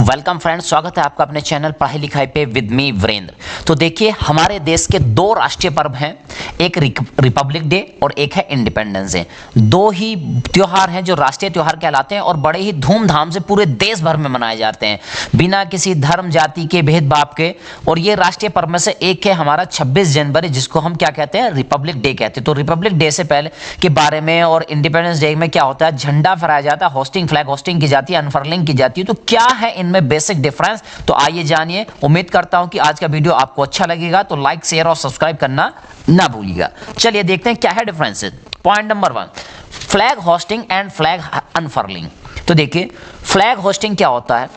Welcome friends, स्वागत है आपका अपने चैनल पढ़ाई लिखाई पे विद मी वीरेंद्र। तो देखिए, हमारे देश के दो राष्ट्रीय पर्व हैं, एक रिपब्लिक डे और एक है इंडिपेंडेंस डे। दो ही त्योहार हैं जो राष्ट्रीय त्योहार कहलाते हैं और बड़े ही धूमधाम से पूरे देश भर में मनाए जाते हैं बिना किसी धर्म जाति के भेदभाव के। और ये राष्ट्रीय पर्व में से एक है हमारा 26 जनवरी, जिसको हम क्या कहते हैं, रिपब्लिक डे कहते हैं। तो रिपब्लिक डे से पहले के बारे में और इंडिपेंडेंस डे में क्या होता है, झंडा फहराया जाता है, होस्टिंग फ्लैग होस्टिंग की जाती है, अनफर्लिंग की जाती है। तो क्या है इनमें बेसिक डिफरेंस, तो आइए जानिए। उम्मीद करता हूं कि आज का वीडियो आपको अच्छा लगेगा, तो लाइक शेयर और सब्सक्राइब करना ना भूलिएगा। चलिए देखते हैं क्या है difference. Point number 1, flag hoisting and flag unfurling. तो देखिए, फ्लैग होस्टिंग क्या होता है।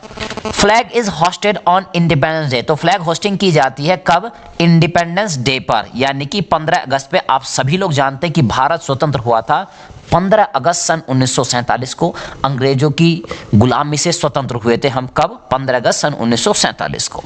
Flag is hosted on Independence Day. तो फ्लैग होस्टिंग की जाती है कब, इंडिपेंडेंस डे पर, यानी कि 15 अगस्त पे। आप सभी लोग जानते हैं कि भारत स्वतंत्र हुआ था 15 अगस्त सन 1947 को। अंग्रेजों की गुलामी से स्वतंत्र हुए थे हम कब, 15 अगस्त सन 1947 को।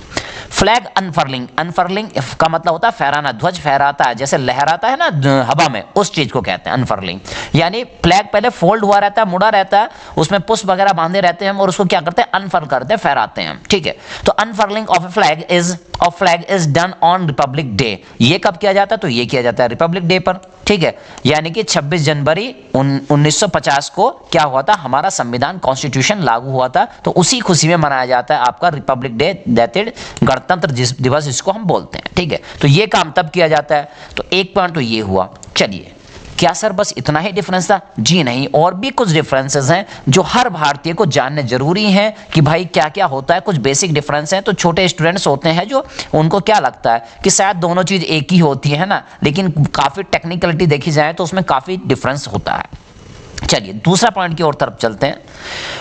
फ्लैग अनफर्लिंग, अनफर्लिंग का मतलब होता है फहराना, ध्वज फहराता है, जैसे लहराता है ना हवा में, उस चीज को कहते हैं अनफर्लिंग। यानी फ्लैग पहले फोल्ड हुआ रहता है, मुड़ा रहता है, उसमें पुष्प वगैरह बांधे रहते हैं हम, और उसको क्या करते हैं, अनफर्ल करते हैं, फहराते हैं। ठीक है, तो unfurling of flag is done on Republic Day. ये कब किया जाता है, तो ये किया जाता है रिपब्लिक डे पर। ठीक है, यानी कि 26 जनवरी 1950 को क्या हुआ था, हमारा संविधान कॉन्स्टिट्यूशन लागू हुआ था, तो उसी खुशी में मनाया जाता है आपका रिपब्लिक डे, दैट इज गणतंत्र दिवस जिसको हम बोलते हैं। ठीक है, तो ये काम तब किया जाता है। तो एक पॉइंट तो ये हुआ। चलिए, क्या सर बस इतना ही डिफरेंस था? जी नहीं, और भी कुछ डिफरेंसेस हैं जो हर भारतीय को जानने जरूरी हैं कि भाई क्या क्या होता है। कुछ बेसिक डिफरेंस हैं, तो छोटे स्टूडेंट्स होते हैं जो, उनको क्या लगता है कि शायद दोनों चीज एक ही होती है ना, लेकिन काफी टेक्निकलिटी देखी जाए तो उसमें काफी डिफरेंस होता है। चलिए दूसरा पॉइंट की ओर तरफ चलते हैं।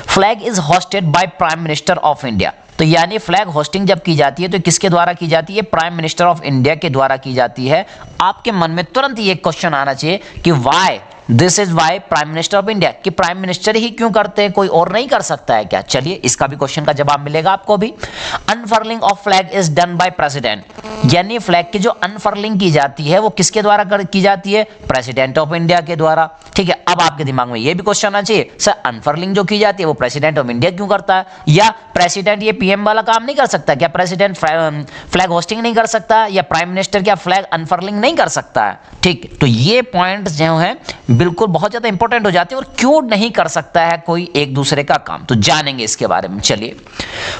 Flag is hosted by prime minister of India. तो यानी फ्लैग होस्टिंग जब की जाती है तो किसके द्वारा की जाती है, प्राइम मिनिस्टर ऑफ इंडिया के द्वारा की जाती है। आपके मन में तुरंत ये क्वेश्चन आना चाहिए कि why this is why prime minister of India, कि प्राइम मिनिस्टर ही क्यों करते हैं, कोई और नहीं कर सकता है क्या? चलिए इसका भी क्वेश्चन का जवाब मिलेगा आपको भी। Unfurling of flag is done by president, यानी फ्लैग की जो अनफर्लिंग की जाती है वो किसके द्वारा की जाती है, प्रेसिडेंट ऑफ इंडिया के द्वारा। ठीक है, अब आपके दिमाग में ये भी क्वेश्चन आना चाहिए, सर अनफर्लिंग जो की जाती है वो प्रेसिडेंट ऑफ इंडिया क्यों करता है, या प्रेसिडेंट ये पीएम वाला काम नहीं कर सकता क्या, प्रेसिडेंट फ्लैग होस्टिंग नहीं कर सकता, या प्राइम मिनिस्टर क्या फ्लैग अनफर्लिंग नहीं कर सकता है? ठीक, तो ये पॉइंट जो है बिल्कुल बहुत ज्यादा इंपॉर्टेंट हो जाते हैं, और क्यों नहीं कर सकता है कोई एक दूसरे का काम, तो जानेंगे इसके बारे में। चलिए,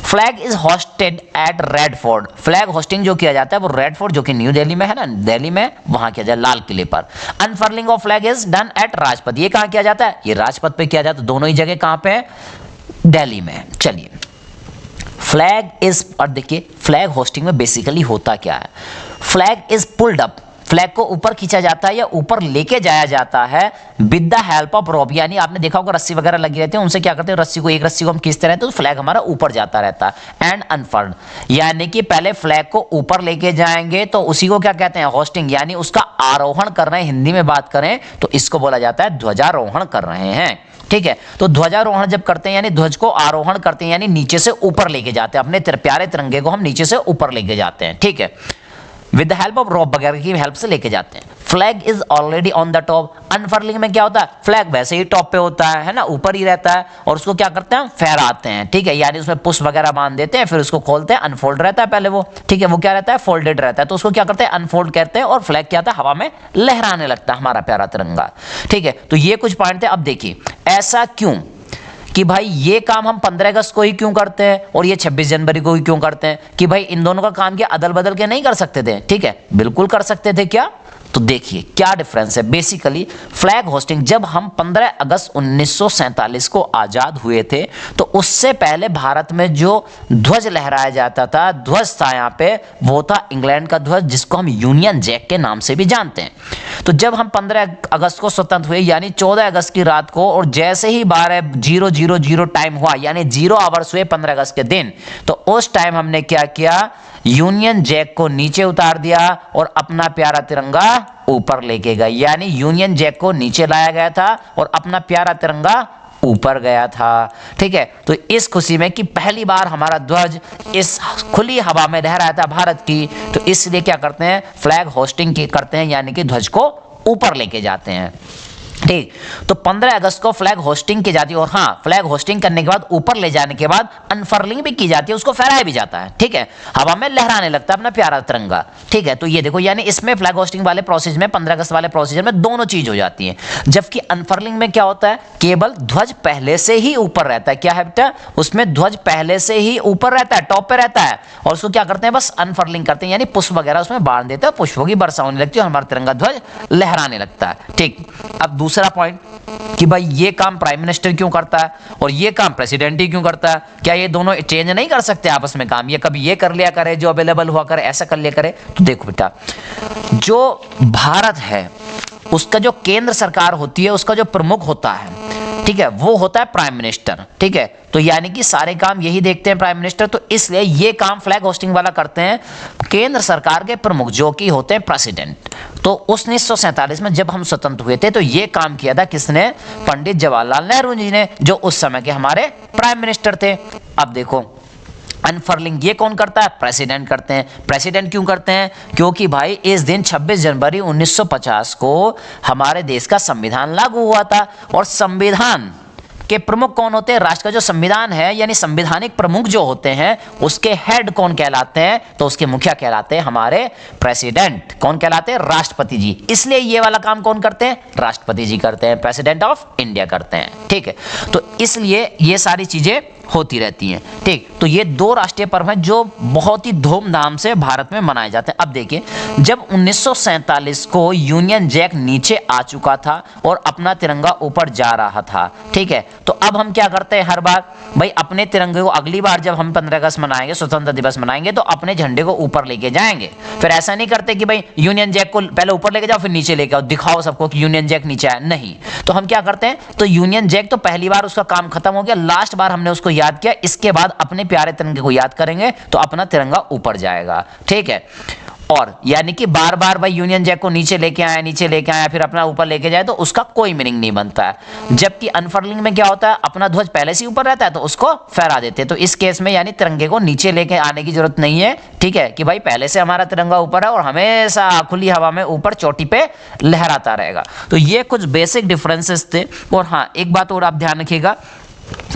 flag is hosted at red fort. Flag hosting जो किया जाता है वो रेड फोर्ट, जो कि न्यू दिल्ली में है ना, दिल्ली में, वहां किया जाए, लाल किले पर। Unfurling of flag is done at Rajpath. ये कहां किया जाता है, ये राजपथ पे किया जाता है। दोनों ही जगह कहां पे है, दिल्ली में। चलिए, फ्लैग इज, और देखिए फ्लैग होस्टिंग में बेसिकली होता क्या है, flag is pulled up, flag को ऊपर खींचा जाता है या ऊपर लेके जाया जाता है विद द हेल्प ऑफ रोप। यानी आपने देखा होगा रस्सी वगैरह लगी रहती है, उनसे क्या करते हैं, रस्सी को, एक रस्सी को हम खींचते रहते हैं तो फ्लैग हमारा ऊपर जाता रहता है। एंड अनफर्ल्ड, यानी कि पहले फ्लैग को ऊपर लेके जाएंगे तो उसी को क्या कहते हैं, होस्टिंग, यानी उसका आरोहण कर रहे हैं। हिंदी में बात करें तो इसको बोला जाता है ध्वजारोहण कर रहे हैं। ठीक है, तो ध्वजारोहण जब करते हैं यानी ध्वज को आरोहण करते हैं, यानी नीचे से ऊपर लेके जाते हैं, अपने प्यारे तिरंगे को हम नीचे से ऊपर लेके जाते हैं। ठीक है, with the help of rope वगैरह की हेल्प से लेके जाते हैं। Flag is already on the top. Unfurling में क्या होता है, फ्लैग वैसे ही टॉप पे होता है ना, ऊपर ही रहता है, और उसको क्या करते हैं, फहराते हैं। ठीक है, यानी उसमें पुष्प वगैरह बांध देते हैं, फिर उसको खोलते हैं, अनफोल्ड रहता है पहले वो। ठीक है, वो क्या रहता है, फोल्डेड रहता है, तो उसको क्या करते हैं, अनफोल्ड कहते हैं, और फ्लैग क्या होता है, हवा में लहराने लगता है हमारा प्यारा तिरंगा। ठीक है, तो ये कुछ पॉइंट थे। अब देखिए ऐसा क्यों कि भाई ये काम हम 15 अगस्त को ही क्यों करते हैं और ये 26 जनवरी को ही क्यों करते हैं, कि भाई इन दोनों का काम क्या अदल बदल के नहीं कर सकते थे? ठीक है, बिल्कुल कर सकते थे। क्या, तो देखिए क्या डिफरेंस है। बेसिकली फ्लैग होस्टिंग, जब हम 15 अगस्त 1947 को आजाद हुए थे तो उससे पहले भारत में जो ध्वज लहराया जाता था, ध्वज था यहाँ पे, वो था इंग्लैंड का ध्वज, जिसको हम यूनियन जैक के नाम से भी जानते हैं। तो जब हम 15 अगस्त को स्वतंत्र हुए, यानी 14 अगस्त की रात को, और जैसे ही 12:00 टाइम हुआ, यानी 0 आवर्स हुए 15 अगस्त के दिन, तो उस टाइम हमने क्या किया, यूनियन जैक को नीचे उतार दिया और अपना प्यारा तिरंगा ऊपर लेके गए। यानी यूनियन जैक को नीचे लाया गया था और अपना प्यारा तिरंगा ऊपर गया था। ठीक है, तो इस खुशी में कि पहली बार हमारा ध्वज इस खुली हवा में लहरा था भारत की, तो इसलिए क्या करते हैं, फ्लैग होस्टिंग की करते हैं, यानी कि ध्वज को ऊपर लेके जाते हैं। ठीक। तो 15 अगस्त को फ्लैग होस्टिंग की जाती है और हाँ, फ्लैग होस्टिंग करने के बाद ऊपर ले जाने के बाद अनफर्लिंग भी की जाती है, उसको फहराया भी जाता है, ठीक है, हवा में लहराने लगता है अपना प्यारा तिरंगा, ठीक है। तो ये देखो, यानी इसमें फ्लैग होस्टिंग वाले प्रोसेस में, 15 अगस्त वाले प्रोसीजर में दोनों चीज हो जाती है। जबकि अनफर्लिंग में क्या होता है, केवल ध्वज पहले से ही ऊपर रहता है। क्या है बेटा, उसमें ध्वज पहले से ही ऊपर रहता है, टॉप पे रहता है, और उसको क्या करते हैं, बस अनफर्लिंग करते हैं, यानी पुष्प वगैरह उसमें बांध देते हैं, पुष्पों की वर्षा होने लगती है और हमारा तिरंगा ध्वज लहराने लगता है, ठीक। अब दूसरा पॉइंट कि भाई ये काम प्राइम मिनिस्टर क्यों करता है और ये काम प्रेसिडेंट ही क्यों करता है, क्या ये दोनों चेंज नहीं कर सकते आपस में काम, ये कभी ये कर लिया करे जो अवेलेबल हुआ करे, ऐसा कर लिया करे। तो देखो बेटा, जो भारत है उसका जो केंद्र सरकार होती है, उसका जो प्रमुख होता है, ठीक है, वो होता है प्राइम मिनिस्टर, ठीक है। तो यानी कि सारे काम यही देखते हैं प्राइम मिनिस्टर, तो इसलिए ये काम फ्लैग होस्टिंग वाला करते हैं केंद्र सरकार के प्रमुख, जो कि होते हैं प्रेसिडेंट। तो 1947 में जब हम स्वतंत्र हुए थे तो ये काम किया था किसने, पंडित जवाहरलाल नेहरू जी ने, जो उस समय के हमारे प्राइम मिनिस्टर थे। अब देखो, अनफर्लिंग ये कौन करता है, प्रेसिडेंट करते हैं। प्रेसिडेंट क्यों करते हैं, क्योंकि भाई इस दिन 26 जनवरी 1950 को हमारे देश का संविधान लागू हुआ था, और संविधान के प्रमुख कौन होते हैं, राष्ट्र का जो संविधान है, यानी संवैधानिक प्रमुख जो होते हैं, उसके हेड कौन कहलाते हैं, तो उसके मुखिया कहलाते हैं हमारे प्रेसिडेंट। कौन कहलाते हैं, राष्ट्रपति जी। इसलिए ये वाला काम कौन करते हैं, राष्ट्रपति जी करते हैं, प्रेसिडेंट ऑफ इंडिया करते हैं, ठीक है। तो इसलिए ये सारी चीजें होती रहती हैं, ठीक। तो ये दो राष्ट्रीय पर्व हैं जो बहुत ही धूमधाम से भारत में मनाए जाते हैं। अब देखिए, जब 1947 को यूनियन जैक नीचे आ चुका था और अपना तिरंगा ऊपर जा रहा था, ठीक है, तो अब हम क्या करते हैं, हर बार भाई अपने तिरंगे को, अगली बार जब हम 15 अगस्त मनाएंगे, स्वतंत्रता दिवस मनाएंगे, तो अपने झंडे को ऊपर लेके जाएंगे। फिर ऐसा नहीं करते कि भाई यूनियन जैक को पहले ऊपर लेके जाओ फिर नीचे लेके आओ, दिखाओ सबको कि यूनियन जैक नीचे आया, नहीं। तो हम क्या करते हैं, तो यूनियन जैक तो पहली बार उसका काम खत्म हो गया, लास्ट बार हमने उसको याद किया, इसके बाद अपने प्यारे तिरंगे को याद करेंगे तो अपना तिरंगा ऊपर जाएगा, ठीक है। और यानी कि बार बार भाई यूनियन जैक को नीचे लेके आया फिर अपना ऊपर लेके जाए, तो उसका कोई मीनिंग नहीं बनता है। जबकि अनफर्लिंग में क्या होता है, अपना ध्वज पहले से ऊपर रहता है तो उसको फहरा देते हैं। तो इस केस में यानी तिरंगे को नीचे लेके आने की जरूरत नहीं है, ठीक है, कि भाई पहले से हमारा तिरंगा ऊपर है और हमेशा खुली हवा में ऊपर चोटी पे लहराता रहेगा। तो ये कुछ बेसिक डिफरेंसेस थे। और हाँ, एक बात और आप ध्यान रखिएगा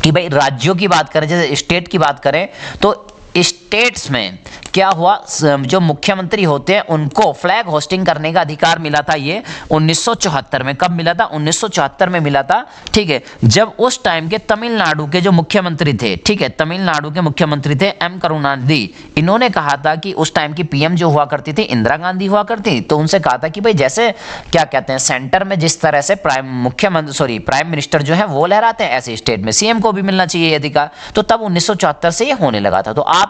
कि भाई राज्यों की बात करें, जैसे स्टेट की बात करें, तो स्टेट्स में क्या हुआ, जो मुख्यमंत्री होते हैं उनको फ्लैग होस्टिंग करने का अधिकार मिला था। ये 1974 में, कब मिला था, 1974 में मिला था, ठीक है। जब उस टाइम के तमिलनाडु के जो मुख्यमंत्री थे, ठीक है, तमिलनाडु के मुख्यमंत्री थे एम करुणानिधि, इन्होंने कहा था कि उस टाइम की पीएम जो हुआ करती थी इंदिरा गांधी हुआ करती, तो उनसे कहा था कि भाई जैसे क्या कहते हैं, सेंटर में जिस तरह से प्राइम मिनिस्टर जो है वो लहराते हैं, ऐसे स्टेट में सीएम को भी मिलना चाहिए अधिकार। तो तब 1974 से ये होने लगा था। तो आप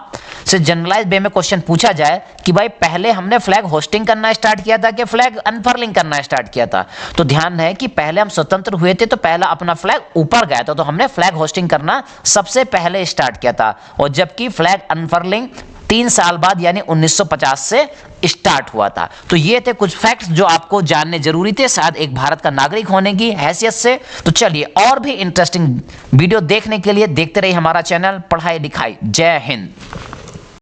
से जनरलाइज वे में क्वेश्चन पूछा जाए कि भाई पहले हमने फ्लैग होस्टिंग करना स्टार्ट किया था कि फ्लैग अनफर्लिंग करना स्टार्ट किया था, तो ध्यान है कि पहले हम स्वतंत्र हुए थे तो पहला अपना फ्लैग ऊपर गया था, तो हमने फ्लैग होस्टिंग करना सबसे पहले स्टार्ट किया था। और जबकि फ्लैग अनफर्लिंग 3 साल बाद यानी 1950 से स्टार्ट हुआ था। तो ये थे कुछ फैक्ट्स जो आपको जानने जरूरी थे, शायद एक भारत का नागरिक होने की हैसियत से। तो चलिए, और भी इंटरेस्टिंग वीडियो देखने के लिए देखते रहिए हमारा चैनल पढ़ाई लिखाई। जय हिंद।